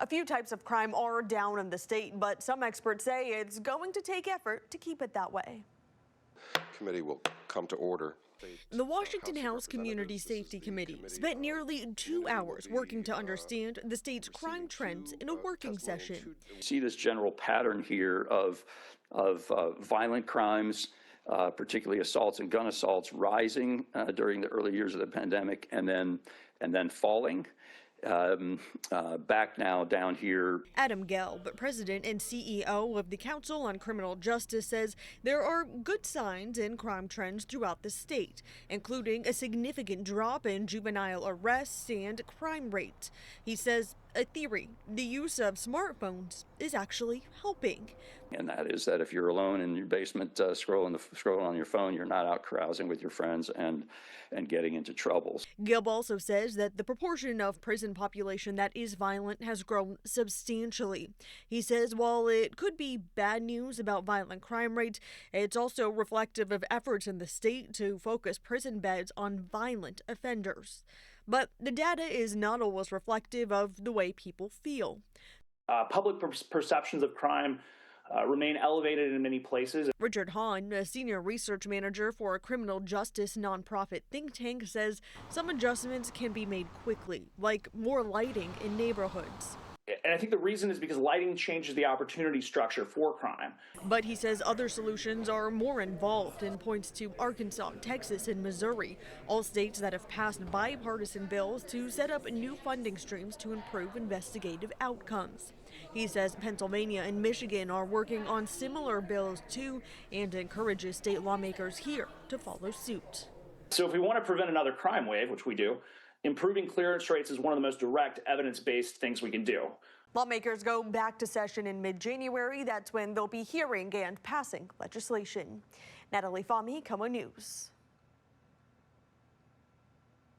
A few types of crime are down in the state, but some experts say it's going to take effort to keep it that way. Committee will come to order. The Washington House Community Safety Committee spent nearly 2 hours working to understand the state's crime trends in a working session. See this general pattern here of violent crimes, particularly assaults and gun assaults, rising during the early years of the pandemic and then falling. Back now down here. Adam Gelb, president and CEO of the Council on Criminal Justice, says there are good signs in crime trends throughout the state, including a significant drop in juvenile arrests and crime rates. He says a theory, the use of smartphones, is actually helping. And that is that if you're alone in your basement scrolling on your phone, you're not out carousing with your friends and getting into troubles. Gelb also says that the proportion of prison population that is violent has grown substantially. He says while it could be bad news about violent crime rates, it's also reflective of efforts in the state to focus prison beds on violent offenders. But the data is not always reflective of the way people feel. Public perceptions of crime remain elevated in many places. Richard Hahn, a senior research manager for a criminal justice nonprofit think tank, says some adjustments can be made quickly, like more lighting in neighborhoods. And I think the reason is because lighting changes the opportunity structure for crime. But he says other solutions are more involved and points to Arkansas, Texas, and Missouri, all states that have passed bipartisan bills to set up new funding streams to improve investigative outcomes. He says Pennsylvania and Michigan are working on similar bills too and encourages state lawmakers here to follow suit. So if we want to prevent another crime wave, which we do, improving clearance rates is one of the most direct evidence-based things we can do. Lawmakers go back to session in mid-January. That's when they'll be hearing and passing legislation. Natalie Fahmy, KOMO News.